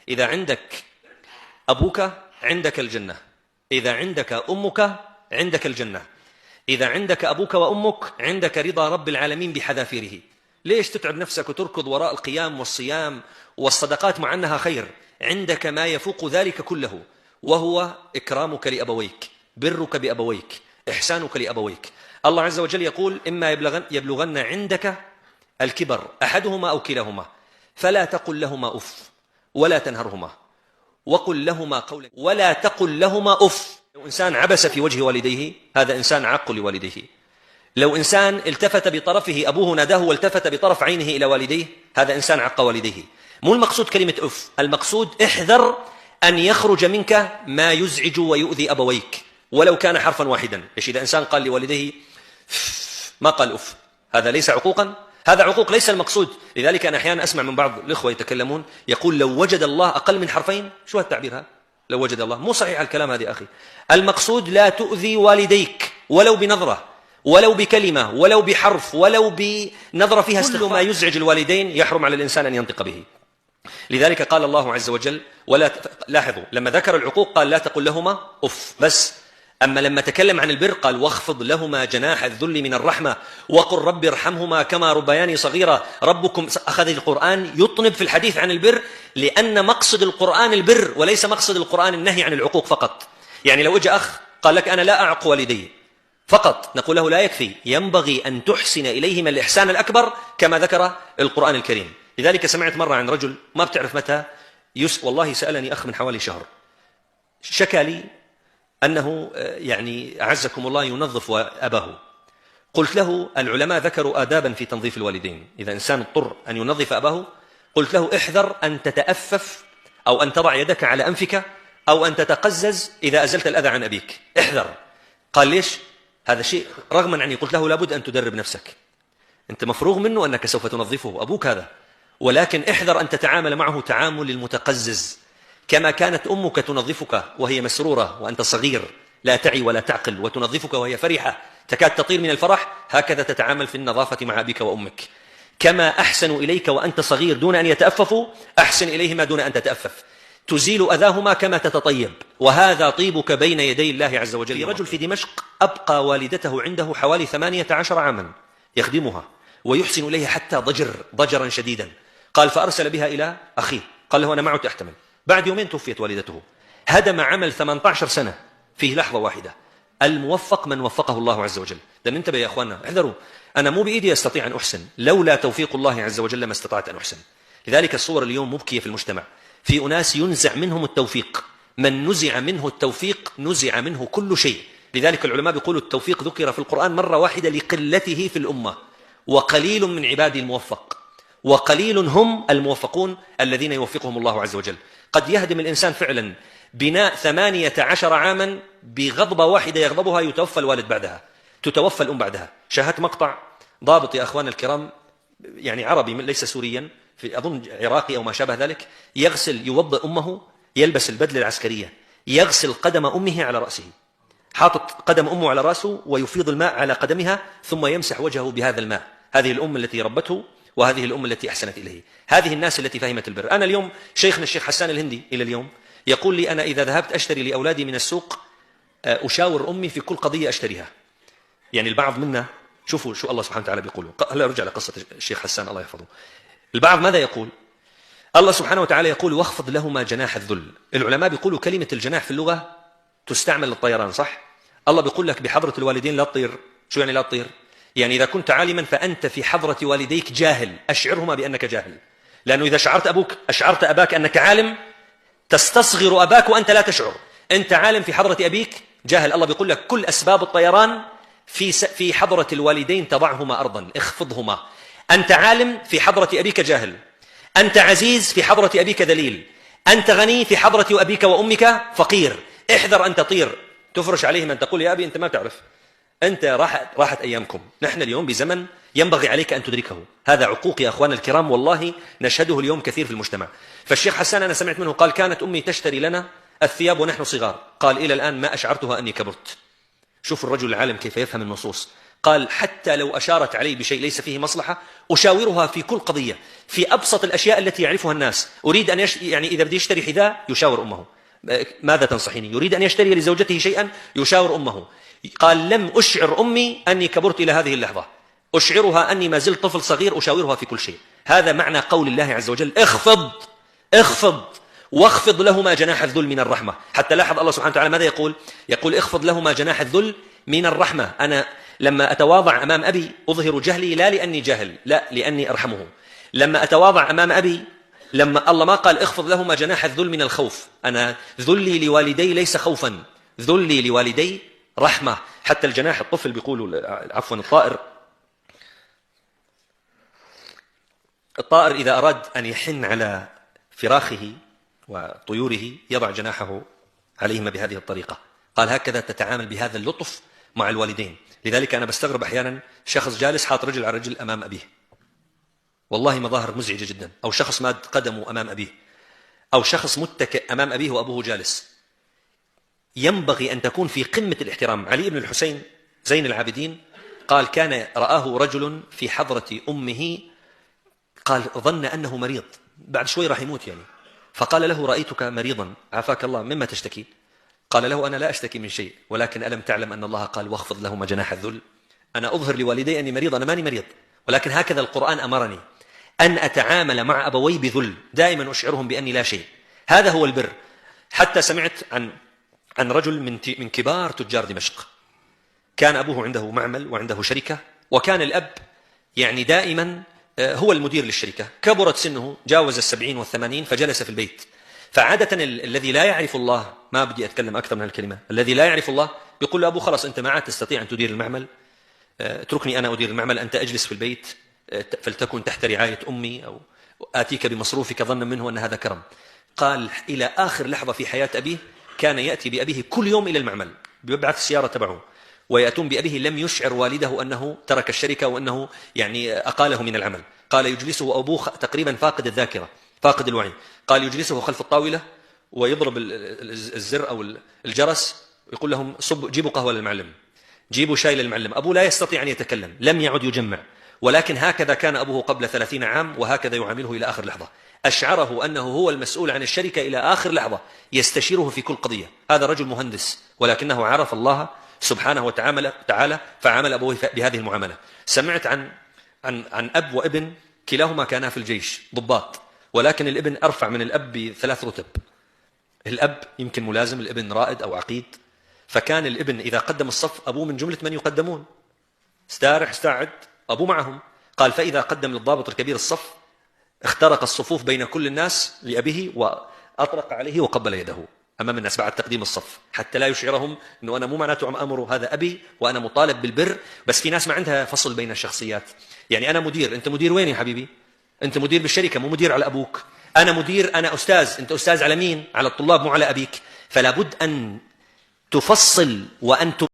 إذا عندك أبوك عندك الجنة، إذا عندك أمك عندك الجنة، إذا عندك أبوك وأمك عندك رضا رب العالمين بحذافيره. ليش تتعب نفسك وتركض وراء القيام والصيام والصدقات مع أنها خير؟ عندك ما يفوق ذلك كله، وهو إكرامك لأبويك، برك بأبويك، إحسانك لأبويك. الله عز وجل يقول: إما يبلغن عندك الكبر أحدهما أو كلاهما فلا تقل لهما أف ولا تنهرهما وقل لهما قولا، ولا تقل لهما أف. لو إنسان عبس في وجه والديه هذا إنسان عاق لوالديه. لو إنسان التفت بطرفه، أبوه ناداه والتفت بطرف عينه إلى والديه، هذا إنسان عق والديه. مو المقصود كلمة أف، المقصود احذر أن يخرج منك ما يزعج ويؤذي أبويك ولو كان حرفا واحدا. إيش إذا إنسان قال لوالديه ما قال أف، هذا ليس عقوقا؟ هذا عقوق ليس المقصود. لذلك أنا أحيانا أسمع من بعض الإخوة يتكلمون يقول: لو وجد الله أقل من حرفين. شو هالتعبير هذا؟ لو وجد الله، مو صحيح الكلام هذا أخي. المقصود لا تؤذي والديك ولو بنظرة ولو بكلمة ولو بحرف ولو بنظرة فيها استغفار. كل ما يزعج الوالدين يحرم على الإنسان أن ينطق به. لذلك قال الله عز وجل لاحظوا لما ذكر العقوق قال: لا تقل لهما أف بس. أما لما تكلم عن البر قال: واخفض لهما جناح الذل من الرحمة وقل رب ارحمهما كما ربياني صغيرا. ربكم أخذ القرآن يطنب في الحديث عن البر، لأن مقصد القرآن البر وليس مقصد القرآن النهي عن العقوق فقط. يعني لو اجى أخ قال لك: أنا لا أعق والدي فقط، نقول له: لا يكفي، ينبغي أن تحسن إليهما الإحسان الأكبر كما ذكر القرآن الكريم. لذلك سمعت مرة عن رجل ما بتعرف متى والله سألني أخ من حوالي شهر، شكى لي أنه يعني أعزكم الله ينظف أباه. قلت له: العلماء ذكروا آدابا في تنظيف الوالدين، إذا إنسان اضطر أن ينظف أباه قلت له: احذر أن تتأفف أو أن تضع يدك على أنفك أو أن تتقزز إذا أزلت الأذى عن أبيك، احذر. قال: ليش؟ هذا شيء رغما عني. قلت له: لابد أن تدرب نفسك، أنت مفروغ منه أنك سوف تنظفه، أبوك هذا، ولكن احذر أن تتعامل معه تعامل المتقزز، كما كانت أمك تنظفك وهي مسرورة وأنت صغير لا تعي ولا تعقل، وتنظفك وهي فرحة تكاد تطير من الفرح، هكذا تتعامل في النظافة مع أبيك وأمك. كما أحسنوا إليك وأنت صغير دون أن يتأففوا، أحسن إليهما دون أن تتأفف. تزيل أذاهما كما تتطيب، وهذا طيبك بين يدي الله عز وجل. في رجل في دمشق أبقى والدته عنده حوالي 18 عاما يخدمها ويحسن إليها حتى ضجرا شديدا. قال: فأرسل بها إلى أخيه، قال له: أنا ما عدت أحتمل. بعد يومين توفيت والدته. هدم عمل 18 سنة في لحظة واحدة. الموفق من وفقه الله عز وجل. لأن انتبه يا أخواننا، احذروا، أنا مو بإيدي أستطيع أن أحسن، لولا توفيق الله عز وجل ما استطعت أن أحسن. لذلك الصور اليوم مبكية في المجتمع، في أناس ينزع منهم التوفيق، من نزع منه التوفيق نزع منه كل شيء. لذلك العلماء بيقولوا التوفيق ذكر في القرآن مرة واحدة لقلته في الأمة، وقليل من عبادي الموفق، وقليل هم الموفقون الذين يوفقهم الله عز وجل. قد يهدم الإنسان فعلا بناء 18 عاما بغضبة واحدة يغضبها يتوفى الوالد بعدها، تتوفى الأم بعدها. شاهدت مقطع ضابط يا أخوان الكرام، يعني عربي ليس سوريا، في أظن عراقي أو ما شابه ذلك، يغسل يوضئ أمه، يلبس البدلة العسكرية، يغسل قدم أمه على رأسه، حاطط قدم أمه على رأسه ويفيض الماء على قدمها ثم يمسح وجهه بهذا الماء. هذه الأم التي ربته وهذه الأم التي أحسنت إليه، هذه الناس التي فهمت البر. أنا اليوم شيخنا الشيخ حسان الهندي إلى اليوم يقول لي: أنا إذا ذهبت أشتري لأولادي من السوق أشاور أمي في كل قضية أشتريها. يعني البعض منا، شوفوا شو الله سبحانه وتعالى بيقوله. هلا رجع لقصة الشيخ حسان الله يحفظه. البعض ماذا يقول؟ الله سبحانه وتعالى يقول: واخفض لهما جناح الذل. العلماء بيقولوا كلمة الجناح في اللغة تستعمل للطيران، صح؟ الله بيقول لك بحضرة الوالدين لا تطير. شو يعني لا تطير؟ يعني إذا كنت عالما فأنت في حضرة والديك جاهل، أشعرهما بأنك جاهل، لأنه إذا أشعرت أباك أنك عالم تستصغر أباك وأنت لا تشعر. أنت عالم في حضرة أبيك جاهل. الله بيقول لك كل أسباب الطيران في حضرة الوالدين تضعهما أرضا، اخفضهما. أنت عالم في حضرة أبيك جاهل، أنت عزيز في حضرة أبيك ذليل، أنت غني في حضرة أبيك وأمك فقير. احذر أن تطير تفرش عليهم أن تقول: يا أبي أنت ما تعرف، أنت راحت أيامكم، نحن اليوم بزمن ينبغي عليك أن تدركه. هذا عقوق يا أخوان الكرام، والله نشهده اليوم كثير في المجتمع. فالشيخ حسان أنا سمعت منه قال: كانت أمي تشتري لنا الثياب ونحن صغار، قال: إلى الآن ما أشعرتها أني كبرت. شوف الرجل العالم كيف يفهم النصوص. قال حتى لو أشارت علي بشيء ليس فيه مصلحة أشاورها في كل قضية، في أبسط الأشياء التي يعرفها الناس. أريد أن يعني إذا بدي يشتري حذاء يشاور أمه، ماذا تنصحيني؟ يريد أن يشتري لزوجته شيئا يشاور أمه. قال لم أشعر أمي أني كبرت إلى هذه اللحظة، أشعرها أني ما زلت طفل صغير أشاورها في كل شيء. هذا معنى قول الله عز وجل اخفض واخفض لهما جناح الذل من الرحمة. حتى لاحظ الله سبحانه وتعالى ماذا يقول؟ يقول اخفض لهما جناح الذل من الرحمة. أنا لما أتواضع أمام أبي أظهر جهلي، لا لأني جاهل، لا لأني أرحمه. لما أتواضع أمام أبي، لما الله ما قال اخفض لهما جناح الذل من الخوف، أنا ذلي لوالدي ليس خوفا، ذلي لوالدي رحمة. حتى الجناح الطفل بيقولوا عفوا الطائر إذا أراد أن يحن على فراخه وطيوره يضع جناحه عليهما بهذه الطريقة. قال هكذا تتعامل بهذا اللطف مع الوالدين. لذلك أنا بستغرب أحيانا شخص جالس حاط رجل على رجل أمام أبيه، والله مظاهر مزعجة جدا، أو شخص ماد قدمه أمام أبيه، أو شخص متكئ أمام أبيه وأبوه جالس. ينبغي أن تكون في قمة الاحترام. علي بن الحسين زين العابدين قال كان رآه رجل في حضرة أمه، قال ظن أنه مريض، بعد شوي راح يموت يعني، فقال له رأيتك مريضا عافاك الله، مما تشتكي؟ قال له أنا لا أشتكي من شيء، ولكن ألم تعلم أن الله قال واخفض لهما جناح الذل؟ أنا أظهر لوالدي أني مريض، أنا ماني مريض، ولكن هكذا القرآن أمرني أن أتعامل مع أبوي بذل، دائما أشعرهم بأني لا شيء. هذا هو البر. حتى سمعت عن رجل من كبار تجار دمشق، كان أبوه عنده معمل وعنده شركة، وكان الأب يعني دائما هو المدير للشركة. كبرت سنه، جاوز 70 و80، فجلس في البيت. فعادة الذي لا يعرف الله، ما بدي أتكلم أكثر من الكلمة، الذي لا يعرف الله يقول له أبو خلاص أنت ما عاد تستطيع أن تدير المعمل، اتركني أنا أدير المعمل، أنت أجلس في البيت فلتكن تحت رعاية أمي أو آتيك بمصروفك ظنا منه أن هذا كرم. قال إلى آخر لحظة في حياة أبيه كان يأتي بأبيه كل يوم إلى المعمل، بيبعث السيارة تبعه ويأتون بأبيه، لم يشعر والده أنه ترك الشركة وأنه يعني أقاله من العمل. قال يجلسه أبوه تقريبا فاقد الذاكرة فاقد الوعي، قال يجلسه خلف الطاولة ويضرب الزر أو الجرس ويقول لهم جيبوا قهوة للمعلم، جيبوا شاي للمعلم. أبوه لا يستطيع أن يتكلم، لم يعد يجمع، ولكن هكذا كان أبوه قبل 30 عام، وهكذا يعامله إلى آخر لحظة. أشعره أنه هو المسؤول عن الشركة إلى آخر لحظة، يستشيره في كل قضية. هذا رجل مهندس، ولكنه عرف الله سبحانه وتعالى فعامل أبوه بهذه المعاملة. سمعت عن أب وابن كلاهما كانا في الجيش ضباط، ولكن الابن أرفع من الأب ب3 رتب. الأب يمكن ملازم، الابن رائد أو عقيد. فكان الابن إذا قدم الصف أبوه من جملة من يقدمون، استارح استعد، أبوه معهم. قال فإذا قدم للضابط الكبير الصف اخترق الصفوف بين كل الناس لأبيه وأطرق عليه وقبل يده أمام الناس بعد تقديم الصف، حتى لا يشعرهم أنه أنا مو معناته عم أمره، هذا أبي وأنا مطالب بالبر. بس في ناس ما عندها فصل بين الشخصيات، يعني أنا مدير، أنت مدير وين يا حبيبي؟ أنت مدير بالشركة، مو مدير على أبوك. أنا مدير، أنا أستاذ، أنت أستاذ على مين؟ على الطلاب مو على أبيك. فلا بد أن تفصل وأن